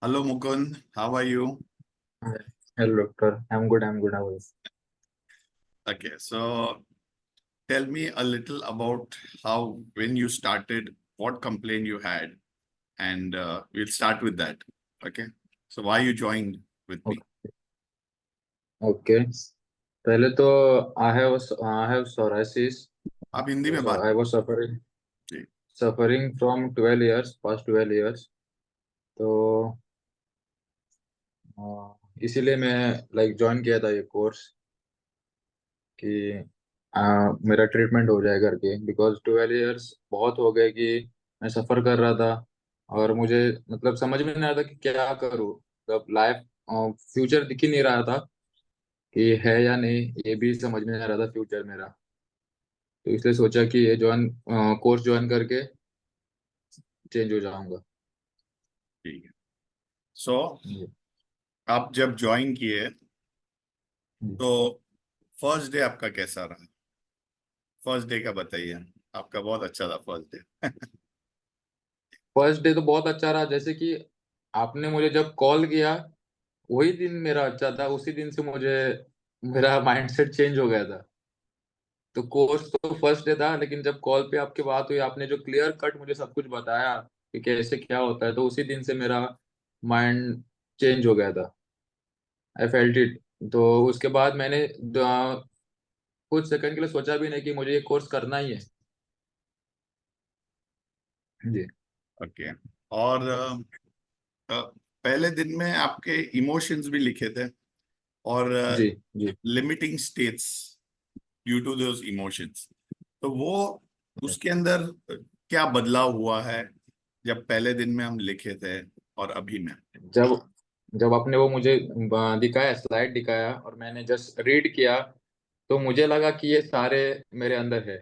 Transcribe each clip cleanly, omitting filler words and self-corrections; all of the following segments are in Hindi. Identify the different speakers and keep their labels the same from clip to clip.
Speaker 1: Hello Mukund, how are you?
Speaker 2: Hi. Hello, doctor. I'm good. I'm good. How are you?
Speaker 1: Okay, so tell me a little about how when you started, what complaint you had, and we'll start with that. Okay, so why you joined with me?
Speaker 2: Okay. Okay. पहले तो I have psoriasis.
Speaker 1: आप हिंदी में
Speaker 2: So
Speaker 1: बात
Speaker 2: I
Speaker 1: करो
Speaker 2: was
Speaker 1: ji.
Speaker 2: suffering from 12 years, past 12 years. तो इसीलिए मैं ज्वाइन किया था ये कोर्स कि मेरा ट्रीटमेंट हो जाए करके बिकॉज 12 इयर्स बहुत हो गए कि मैं सफर कर रहा था और मुझे समझ में नहीं आ रहा था कि क्या करूँ। लाइफ फ्यूचर दिख ही नहीं रहा था कि है या नहीं, ये भी समझ में नहीं आ रहा था फ्यूचर मेरा। तो इसलिए सोचा कि ये कोर्स ज्वाइन करके चेंज हो जाऊंगा।
Speaker 1: ठीक है। सो
Speaker 2: जी।
Speaker 1: आप जब ज्वाइन किए
Speaker 2: जी।
Speaker 1: तो फर्स्ट डे आपका कैसा रहा? फर्स्ट डे का बताइए। आपका बहुत अच्छा था फर्स्ट डे।
Speaker 2: फर्स्ट डे तो बहुत अच्छा रहा, जैसे कि आपने मुझे जब कॉल किया वही दिन मेरा अच्छा था। उसी दिन से मुझे मेरा माइंडसेट चेंज हो गया था। तो कोर्स तो फर्स्ट डे था, लेकिन जब कॉल पे आपकी बात हुई, आपने जो क्लियर कट मुझे सब कुछ बताया कि कैसे क्या होता है, तो उसी दिन से मेरा माइंड चेंज हो गया था। I felt it. तो उसके बाद मैंने कुछ सेकंड के लिए सोचा भी नहीं कि मुझे ये कोर्स करना ही है। जी।
Speaker 1: ओके। और पहले दिन में आपके इमोशंस भी लिखे थे और
Speaker 2: जी। जी।
Speaker 1: Limiting states due to those emotions. तो वो उसके अंदर क्या बदलाव हुआ है जब पहले दिन में हम लिखे थे और अभी में?
Speaker 2: जब जब आपने वो मुझे दिखाया, स्लाइड दिखाया और मैंने जस्ट रीड किया, तो मुझे लगा कि ये सारे मेरे अंदर है।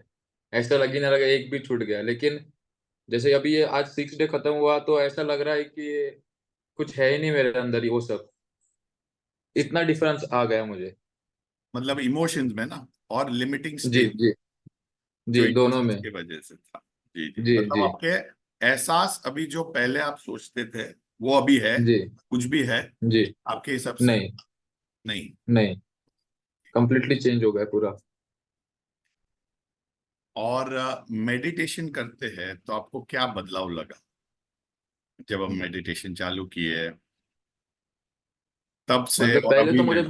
Speaker 2: ऐसा लग ही नहीं लगा एक भी छूट गया। लेकिन जैसे अभी ये आज 6 डे खत्म हुआ तो ऐसा लग रहा है कि कुछ है ही नहीं मेरे अंदर, ये वो सब इतना डिफरेंस आ गया मुझे।
Speaker 1: मतलब इमोशंस में ना, और लिमिटिंग
Speaker 2: जी।
Speaker 1: स्टेट
Speaker 2: जी।
Speaker 1: जो
Speaker 2: जी, दोनों
Speaker 1: इमोशंस
Speaker 2: में।
Speaker 1: की वजह से था। जी जी,
Speaker 2: जी।
Speaker 1: मतलब
Speaker 2: जी।
Speaker 1: आपके एहसास अभी जो पहले आप सोचते थे वो अभी है?
Speaker 2: जी।
Speaker 1: कुछ भी है
Speaker 2: जी।
Speaker 1: आपके हिसाब से?
Speaker 2: नहीं।
Speaker 1: नहीं।
Speaker 2: नहीं। कंप्लीटली चेंज हो गया पूरा।
Speaker 1: और मेडिटेशन करते हैं तो आपको क्या बदलाव लगा जब हम मेडिटेशन चालू किए तब से और
Speaker 2: पहले
Speaker 1: अभी
Speaker 2: तो
Speaker 1: में?
Speaker 2: मुझे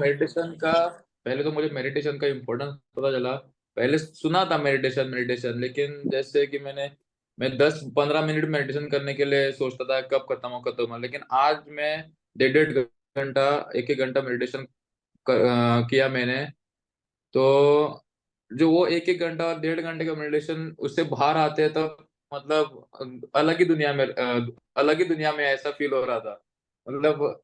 Speaker 2: मेडिटेशन का इम्पोर्टेंस पता चला। पहले सुना था मेडिटेशन मेडिटेशन, लेकिन जैसे कि मैं 10-15 मिनट मेडिटेशन करने के लिए सोचता था कब खत्म हो। लेकिन आज मैं 1.5 घंटा 1-1 घंटा मेडिटेशन किया मैंने। तो जो वो 1-1 घंटा और 1.5 घंटे का मेडिटेशन, उससे बाहर आते हैं तो अलग ही दुनिया में ऐसा फील हो रहा था। मतलब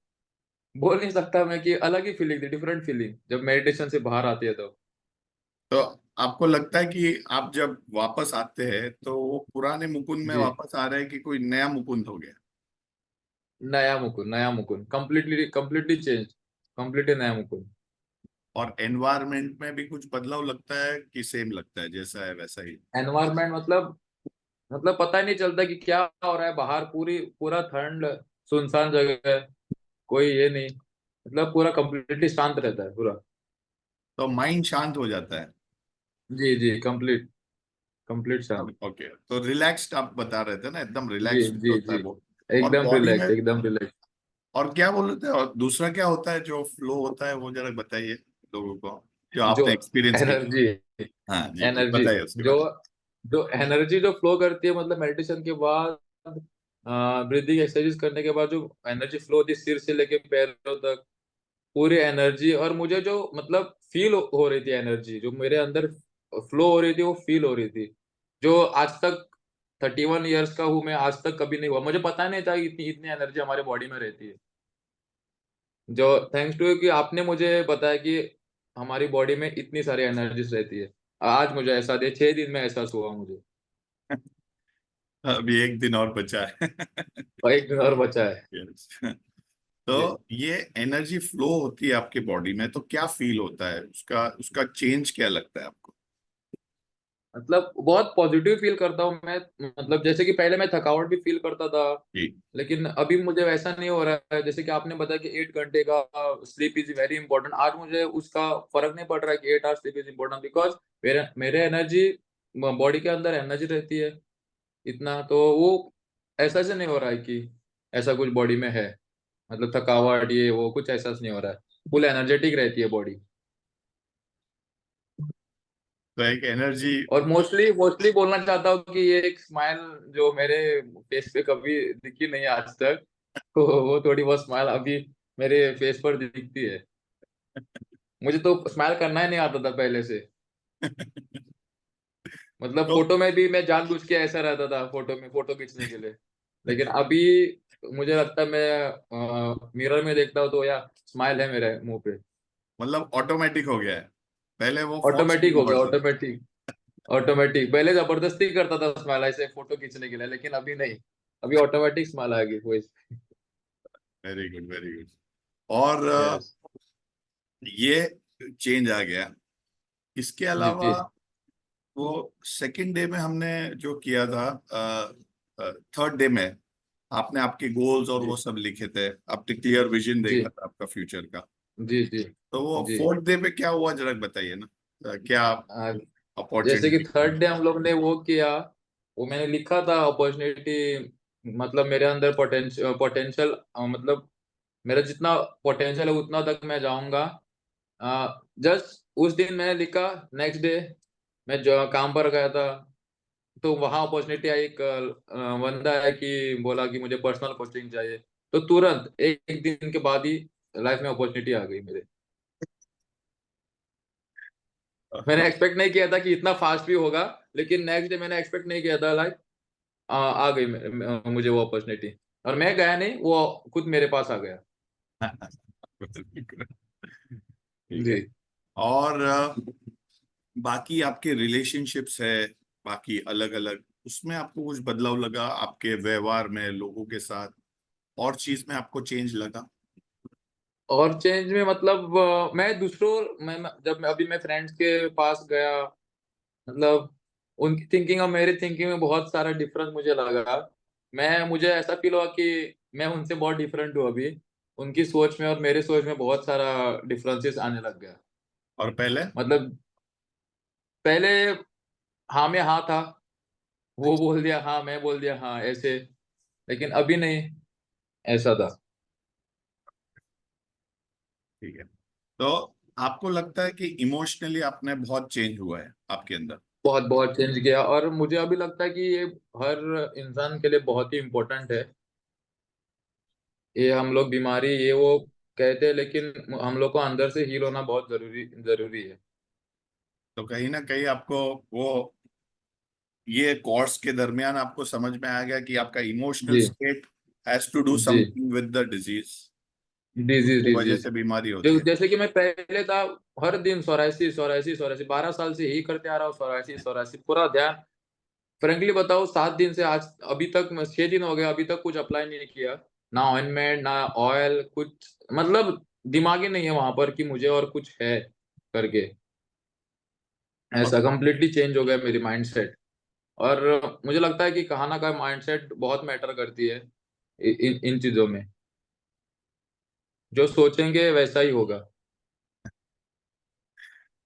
Speaker 2: बोल नहीं सकता मैं कि अलग ही फीलिंग थी, डिफरेंट फीलिंग जब मेडिटेशन से बाहर आती है तो।
Speaker 1: तो आपको लगता है कि आप जब वापस आते हैं तो वो पुराने मुकुंद में
Speaker 2: जी।
Speaker 1: वापस आ रहे हैं कि कोई नया मुकुंद हो गया?
Speaker 2: नया Mukund completely completely change, completely नया मुकुंद।
Speaker 1: और एनवायरनमेंट में भी कुछ बदलाव लगता है कि सेम लगता है जैसा है वैसा ही?
Speaker 2: एनवायरनमेंट पता ही नहीं चलता कि क्या हो रहा है बाहर। पूरा ठंड, सुनसान जगह है, कोई ये नहीं। पूरा कंप्लीटली शांत रहता है पूरा।
Speaker 1: तो माइंड शांत हो जाता है?
Speaker 2: जी। जी। कंप्लीट कंप्लीट शांत।
Speaker 1: ओके, तो रिलैक्स्ड आप बता रहे थे ना, एकदम
Speaker 2: जी।
Speaker 1: रिलैक्स्ड
Speaker 2: जी।
Speaker 1: होता है
Speaker 2: जी।
Speaker 1: वो। और बॉडी में,
Speaker 2: एकदम रिलैक्स।
Speaker 1: और क्या बोल रहे थे, और दूसरा क्या होता है जो फ्लो होता है वो जरा बताइए लोगों को जो
Speaker 2: जो
Speaker 1: आपने एक्सपीरियंस किया।
Speaker 2: एनर्जी
Speaker 1: हाँ जी जी,
Speaker 2: एनर्जी
Speaker 1: बताइए उसके
Speaker 2: जो
Speaker 1: बारे
Speaker 2: जो एनर्जी जो फ्लो करती है, मेडिटेशन के बाद, ब्रीदिंग एक्सरसाइज करने के बाद जो एनर्जी फ्लो होती है सिर से लेके पैरों तक, पूरी एनर्जी। और मुझे जो फील हो रही थी, एनर्जी जो मेरे अंदर फ्लो हो रही थी वो फील हो रही थी। जो आज तक 31 इयर्स का हूँ मैं, आज तक कभी नहीं हुआ। मुझे पता नहीं था कि इतनी इतनी एनर्जी हमारे बॉडी में रहती है। जो थैंक्स टू कि आपने मुझे बताया कि हमारी बॉडी में इतनी सारी एनर्जीज रहती है। आज मुझे एहसास दिया, 6 दिन में एहसास हुआ मुझे।
Speaker 1: में। अभी एक दिन और बचा है।
Speaker 2: और 1 दिन और बचा है।
Speaker 1: Yes. तो
Speaker 2: जी।
Speaker 1: ये एनर्जी फ्लो होती है आपके बॉडी में तो क्या फील होता है, उसका उसका चेंज क्या लगता है आपको?
Speaker 2: मतलब बहुत पॉजिटिव फील करता हूँ मैं। मतलब जैसे कि पहले मैं थकावट भी फील करता था,
Speaker 1: जी।
Speaker 2: लेकिन अभी मुझे वैसा नहीं हो रहा है। जैसे कि आपने बताया कि 8 घंटे का स्लीप इज वेरी इंपॉर्टेंट, आज मुझे उसका फर्क नहीं पड़ रहा है कि 8 hours sleep is important, because मेरे मेरे एनर्जी, बॉडी के अंदर एनर्जी रहती है इतना, तो वो ऐसा से नहीं हो रहा है कि ऐसा कुछ बॉडी में है, मतलब थकावट ये वो कुछ एहसास नहीं हो रहा है, फुल एनर्जेटिक रहती है बॉडी।
Speaker 1: तो एक एनर्जी।
Speaker 2: और मोस्टली मोस्टली बोलना चाहता हूँ कि ये एक स्माइल जो मेरे फेस पे कभी दिखी नहीं आज तक, तो वो थोड़ी बहुत स्माइल अभी मेरे फेस पर दिखती है। मुझे तो स्माइल करना ही नहीं आता था पहले से। मतलब
Speaker 1: तो
Speaker 2: फोटो में भी मैं जानबूझ के ऐसा रहता था, फोटो में फोटो खींचने के लिए। लेकिन अभी मुझे लगता है मैं मिरर में देखता हूँ तो या स्माइल है मेरे मुंह पे।
Speaker 1: मतलब ऑटोमेटिक हो गया है, पहले वो फोर्स
Speaker 2: ऑटोमेटिक
Speaker 1: करना
Speaker 2: हो गया,
Speaker 1: पड़ता था।
Speaker 2: ऑटोमेटिक। ऑटोमेटिक पहले जबरदस्ती करता था स्माइल ऐसे फोटो खींचने के लिए, लेकिन अभी नहीं, अभी ऑटोमेटिक स्माइल आ गई कोई।
Speaker 1: Very good, very good. और
Speaker 2: यस।
Speaker 1: ये चेंज आ गया। इसके
Speaker 2: जी
Speaker 1: अलावा
Speaker 2: जी
Speaker 1: वो सेकंड डे में हमने जो किया था, थर्ड डे में आपने आपके गोल्स और वो
Speaker 2: जी
Speaker 1: सब लिखे थे, आपने क्लियर विजन
Speaker 2: जी
Speaker 1: देखा था आपका फ्यूचर का।
Speaker 2: जी जी
Speaker 1: तो वो
Speaker 2: जी।
Speaker 1: फोर्थ डे पे क्या हुआ, जरा बताइए ना। क्या
Speaker 2: आ, जैसे कि
Speaker 1: अपॉर्चुनिटी।
Speaker 2: थर्ड डे हम लोग ने वो किया, वो मैंने लिखा था अपॉर्चुनिटी, मतलब मेरे अंदर पोटेंशियल, मतलब मेरा जितना पोटेंशियल है उतना तक मैं जाऊंगा। जस्ट उस दिन मैंने लिखा, नेक्स्ट डे मैं जो काम पर गया था, तो वहां अपॉर्चुनिटी आई। एक बंदा है कि बोला कि मुझे पर्सनल कोचिंग चाहिए, तो तुरंत एक दिन के बाद ही लाइफ में अपॉर्चुनिटी आ गई मेरे। मैंने एक्सपेक्ट नहीं किया था कि इतना फास्ट भी होगा, लेकिन नेक्स्ट डे मैंने एक्सपेक्ट नहीं किया था, लाइक आ गई मुझे वो अपॉर्चुनिटी, और मैं गया नहीं, वो खुद मेरे पास आ गया।
Speaker 1: ठीक
Speaker 2: जी।
Speaker 1: है। और बाकी आपके रिलेशनशिप्स है, बाकी अलग अलग, उसमें आपको कुछ बदलाव लगा आपके व्यवहार में लोगों के साथ, और चीज में आपको चेंज लगा?
Speaker 2: और चेंज में मतलब मैं दूसरों जब मैं अभी मैं फ्रेंड्स के पास गया, मतलब उनकी थिंकिंग और मेरी थिंकिंग में बहुत सारा डिफरेंस मुझे लगा। मुझे ऐसा फील हुआ कि मैं उनसे बहुत डिफरेंट हूँ अभी, उनकी सोच में और मेरी सोच में बहुत सारा डिफरेंसेस आने लग गया।
Speaker 1: और पहले?
Speaker 2: मतलब पहले हाँ में हाँ था, वो बोल दिया हाँ, मैं बोल दिया हाँ, ऐसे। लेकिन अभी नहीं ऐसा था।
Speaker 1: ठीक है। तो आपको लगता है कि इमोशनली आपने बहुत चेंज हुआ है आपके अंदर?
Speaker 2: बहुत बहुत चेंज किया, और मुझे अभी लगता है कि ये हर इंसान के लिए बहुत ही इम्पोर्टेंट है। ये हम लोग बीमारी ये वो कहते हैं, लेकिन हम लोग को अंदर से हील होना बहुत जरूरी जरूरी है।
Speaker 1: तो कहीं ना कहीं आपको वो, ये कोर्स के दरमियान आपको समझ में आ गया कि आपका इमोशनल
Speaker 2: जी
Speaker 1: स्टेट हैज टू डू
Speaker 2: जी।
Speaker 1: Something with the disease,
Speaker 2: disease
Speaker 1: उसकी वजह
Speaker 2: डिजीज।
Speaker 1: से बीमारी
Speaker 2: जो
Speaker 1: होती है।
Speaker 2: जैसे कि मैं पहले था, हर दिन सोरासी सोरासी सोरासी, 12 साल से यही करते आ रहा हूँ, सोरासी सोरासी पूरा ध्यान। फ्रेंकली बताओ, 7 दिन से आज अभी तक, 6 दिन हो गए, अभी तक कुछ अप्लाई नहीं किया, ना ऑइंटमेंट ना ऑयल कुछ, मतलब दिमाग ही नहीं है वहां पर कि मुझे और कुछ है करके।
Speaker 1: और
Speaker 2: ऐसा कंप्लीटली चेंज हो गया मेरी माइंडसेट। और मुझे लगता है कि कहाँ ना कहाँ माइंडसेट बहुत मैटर करती है इन चीजों में। जो सोचेंगे वैसा ही होगा।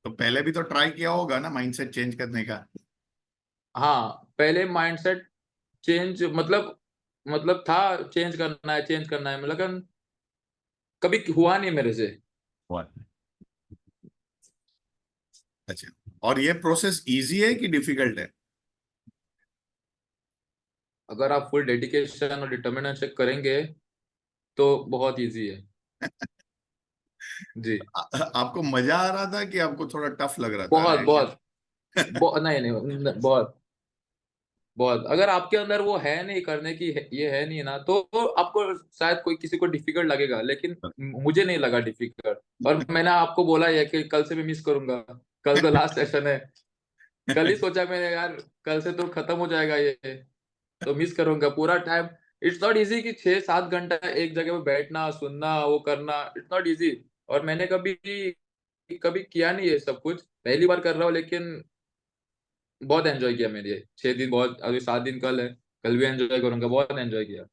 Speaker 1: तो पहले भी तो ट्राई किया होगा ना माइंडसेट चेंज करने का?
Speaker 2: हाँ, पहले माइंडसेट चेंज मतलब था, चेंज करना है, लेकिन कभी हुआ नहीं मेरे से।
Speaker 1: हुआ। अच्छा। और ये प्रोसेस इजी है कि डिफिकल्ट है?
Speaker 2: अगर आप फुल डेडिकेशन और डिटर्मिनेशन करेंगे तो बहुत इजी है। जी।
Speaker 1: आपको मजा आ रहा था कि आपको थोड़ा टफ लग रहा था,
Speaker 2: बहुत
Speaker 1: है क्या?
Speaker 2: बहुत नहीं नहीं, बहुत बहुत। अगर आपके अंदर वो है नहीं करने की, ये है नहीं ना, तो आपको शायद कोई किसी को डिफिकल्ट लगेगा, लेकिन मुझे नहीं लगा डिफिकल्ट। और मैंने आपको बोला है कि कल से मैं मिस करूंगा, कल तो लास्ट सेशन है। कल ही सोचा मैंने यार, कल से तो खत्म हो जाएगा ये, तो मिस करूंगा पूरा टाइम। इट्स नॉट इजी कि 6-7 घंटा एक जगह पे बैठना सुनना वो करना, इट्स नॉट इजी। और मैंने कभी कभी किया नहीं ये सब कुछ, पहली बार कर रहा हूँ, लेकिन बहुत एंजॉय किया मैंने ये 6 दिन, बहुत, अभी 7 दिन कल है, कल भी एंजॉय करूंगा, बहुत एंजॉय किया।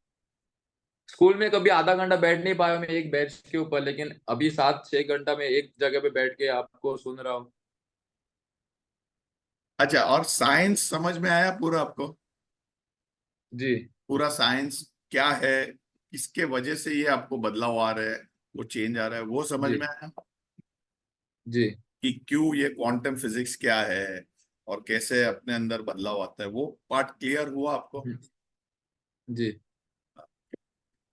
Speaker 2: स्कूल में कभी आधा घंटा बैठ नहीं पाया मैं एक बेंच के ऊपर, लेकिन अभी 7-6 घंटा मैं एक जगह पे बैठ के आपको सुन रहा हूँ।
Speaker 1: अच्छा, और साइंस समझ में आया पूरा आपको?
Speaker 2: जी
Speaker 1: पूरा साइंस क्या है, किसके वजह से ये आपको बदलाव आ रहा है, वो चेंज आ रहा है, वो समझ
Speaker 2: जी
Speaker 1: में आया?
Speaker 2: जी
Speaker 1: कि क्यों ये क्वांटम फिजिक्स क्या है और कैसे अपने अंदर बदलाव आता है, वो पार्ट क्लियर हुआ आपको?
Speaker 2: जी।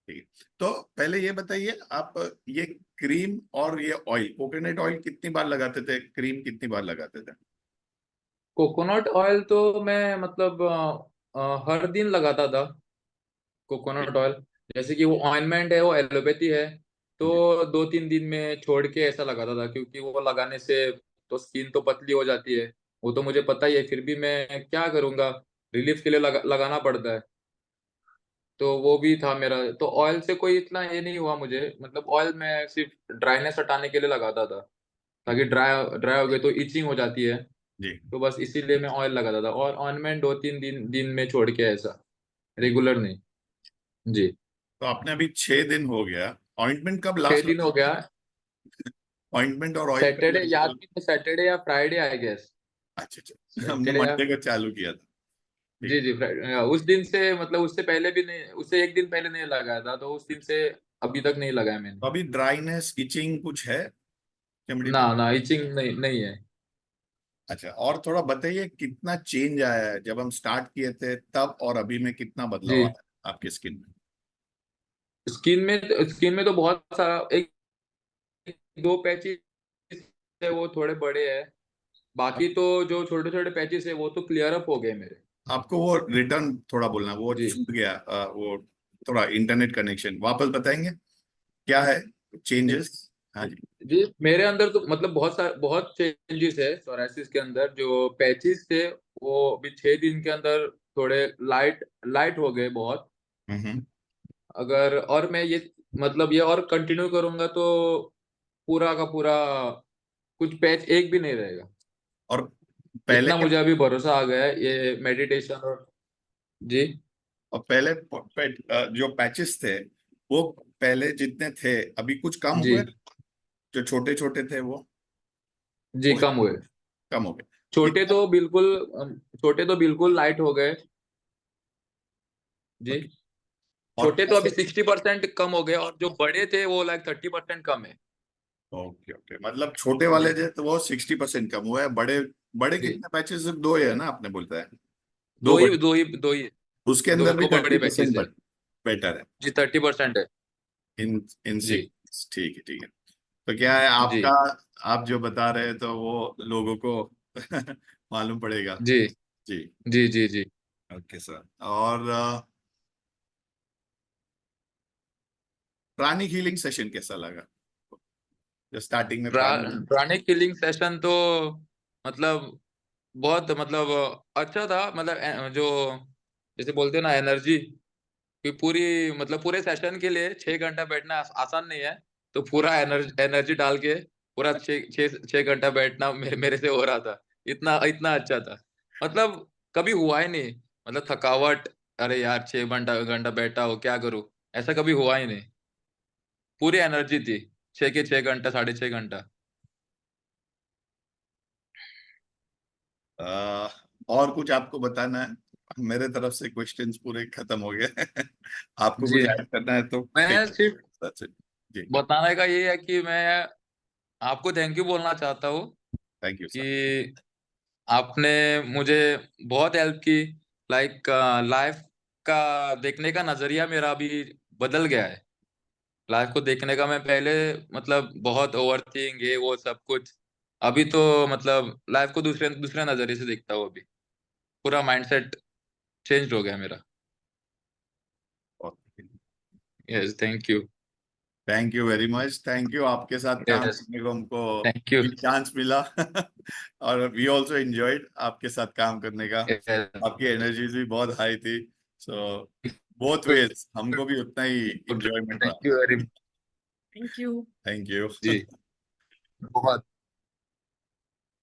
Speaker 1: ठीक है। तो पहले ये बताइए आप, ये क्रीम और ये ऑयल, कोकोनट ऑयल कितनी बार लगाते थे, क्रीम कितनी बार लगाते थे?
Speaker 2: कोकोनट ऑयल तो मैं मतलब हर दिन लगाता था कोकोनट ऑयल। जैसे कि वो ऑइंटमेंट है, वो एलोपैथी है, तो
Speaker 1: जी।
Speaker 2: 2-3 दिन में छोड़ के ऐसा लगाता था, क्योंकि वो लगाने से तो स्किन तो पतली हो जाती है, वो तो मुझे पता ही है, फिर भी मैं क्या करूंगा, रिलीफ के लिए लगाना पड़ता है। तो वो भी था मेरा, तो ऑयल से कोई इतना ये नहीं हुआ मुझे, मतलब ऑयल मैं सिर्फ ड्राइनेस हटाने के लिए लगाता था, ताकि ड्राई ड्राई हो गए तो इचिंग हो जाती है,
Speaker 1: जी।
Speaker 2: तो बस इसीलिए मैं ऑयल लगाता था, और ऑइंटमेंट 2-3 दिन में छोड़ के, ऐसा रेगुलर नहीं। जी।
Speaker 1: तो आपने अभी 6 दिन हो गया, ऑइंटमेंट कब
Speaker 2: छह
Speaker 1: लास्ट
Speaker 2: दिन हो गया।
Speaker 1: ऑइंटमेंट और ऑयल कब
Speaker 2: सैटरडे, याद
Speaker 1: लास्ट?
Speaker 2: नहीं, सैटरडे या फ्राइडे आई गेस।
Speaker 1: अच्छा अच्छा, हमने
Speaker 2: सैटरडे या,
Speaker 1: मंडे को चालू किया था।
Speaker 2: जी
Speaker 1: ठीक।
Speaker 2: जी, उस दिन से, मतलब उससे पहले भी नहीं, उससे एक दिन पहले नहीं लगाया था, तो उस दिन से अभी तक नहीं लगाया मैंने।
Speaker 1: तो अभी ड्राइनेस इचिंग कुछ है चमड़ी
Speaker 2: ना
Speaker 1: पे?
Speaker 2: ना, इचिंग नहीं, नहीं है।
Speaker 1: अच्छा, और थोड़ा बताइए कितना चेंज आया है जब हम स्टार्ट किए थे तब और अभी में, कितना बदलाव
Speaker 2: जी,
Speaker 1: आया है आपकी स्किन में?
Speaker 2: स्किन में तो बहुत सारा, एक दो पैचेस है वो थोड़े बड़े हैं, बाकी तो जो छोटे छोटे पैचेस है वो तो क्लियर अप हो गए मेरे।
Speaker 1: आपको वो रिटर्न थोड़ा बोलना, वो
Speaker 2: जी
Speaker 1: छूट गया, वो थोड़ा इंटरनेट कनेक्शन वापस बताएंगे क्या है चेंजेस? हाँ जी।
Speaker 2: जी, मेरे अंदर तो मतलब बहुत चेंजेस है सोरायसिस के अंदर, जो पैचेस थे वो अभी 6 दिन के अंदर थोड़े लाइट लाइट हो गए बहुत।
Speaker 1: हम्म।
Speaker 2: अगर और मैं ये, मतलब ये और कंटिन्यू करूंगा तो पूरा का पूरा कुछ पैच एक भी नहीं रहेगा,
Speaker 1: और पहले
Speaker 2: इतना
Speaker 1: के,
Speaker 2: मुझे अभी भरोसा आ गया है ये मेडिटेशन और। जी
Speaker 1: और पहले जो पैचेस थे वो पहले जितने थे अभी कुछ कम
Speaker 2: जी
Speaker 1: हुए, जो छोटे छोटे थे
Speaker 2: जी,
Speaker 1: वो
Speaker 2: कम हुए।
Speaker 1: कम हो गए?
Speaker 2: छोटे
Speaker 1: कितना?
Speaker 2: तो बिल्कुल, छोटे तो बिल्कुल लाइट हो गए। जी,
Speaker 1: ओके। और
Speaker 2: छोटे तो अभी
Speaker 1: कैसे?
Speaker 2: 60% कम हो गए, और जो बड़े थे वो लाइक 30% कम है।
Speaker 1: ओके ओके, मतलब छोटे वाले
Speaker 2: जी
Speaker 1: थे तो वो 60% कम हुआ है, बड़े बड़े
Speaker 2: जी,
Speaker 1: कितने पैचेस? सिर्फ दो ही है ना आपने बोलता है?
Speaker 2: दो
Speaker 1: दो
Speaker 2: ही
Speaker 1: बड़े,
Speaker 2: दो ही दो ही
Speaker 1: उसके अंदर भी
Speaker 2: दो बड़े
Speaker 1: 30%
Speaker 2: पैचेस है।
Speaker 1: बेटर है
Speaker 2: जी, 30% है।
Speaker 1: इन इन
Speaker 2: जी
Speaker 1: सिक्स। ठीक है ठीक है। तो क्या है
Speaker 2: जी
Speaker 1: आपका, आप जो बता रहे हैं तो वो लोगों को मालूम पड़ेगा।
Speaker 2: जी
Speaker 1: जी।
Speaker 2: जी जी जी।
Speaker 1: Okay sir. और प्राणिक हीलिंग सेशन कैसा लगा, जो स्टार्टिंग में प्राणिक?
Speaker 2: प्राणिक हीलिंग सेशन तो मतलब बहुत, मतलब अच्छा था, मतलब जो जैसे बोलते हैं ना एनर्जी, कि पूरी, मतलब पूरे सेशन के लिए 6 घंटा बैठना आसान नहीं है, तो पूरा एनर्जी डाल के पूरा 6 घंटा बैठना मेरे से हो रहा था, इतना इतना अच्छा था। मतलब कभी हुआ ही नहीं, मतलब थकावट, अरे यार 6 घंटा घंटा बैठा हो क्या करूं, ऐसा कभी हुआ ही नहीं। पूरी एनर्जी थी, 6 के 6 घंटा, 6.5 घंटा।
Speaker 1: अ, और कुछ आपको बताना है? मेरे तरफ से क्वेश्चंस पूरे खत्म हो गए। आपको
Speaker 2: जी,
Speaker 1: कुछ ऐड करना है तो
Speaker 2: मैं
Speaker 1: ठीक है।
Speaker 2: सिर्फ
Speaker 1: That's it। जी।
Speaker 2: बताने का ये है कि मैं आपको थैंक यू बोलना चाहता हूँ,
Speaker 1: थैंक यू सर।
Speaker 2: कि आपने मुझे बहुत हेल्प की, लाइक लाइफ का देखने का नजरिया मेरा अभी बदल गया है। लाइफ को देखने का, मैं पहले मतलब बहुत ओवरथिंक ये वो सब कुछ, अभी तो मतलब लाइफ को दूसरे दूसरे नजरिए से देखता हूँ अभी, पूरा माइंडसेट चेंज हो गया मेरा। Yes, thank you.
Speaker 1: Thank you very much, thank you, आपके साथ काम
Speaker 2: यस,
Speaker 1: करने को हमको
Speaker 2: थैंक यू।
Speaker 1: एक चांस मिला। और वी ऑल्सो एंजॉयड आपके साथ काम करने का। आपकी एनर्जीज भी बहुत हाई थी, सो बोथ वेज हमको भी उतना ही इंजॉयमेंट
Speaker 2: थैंक
Speaker 1: रहा।
Speaker 2: You very,
Speaker 3: thank you.
Speaker 1: Thank you.
Speaker 2: जी, बहुत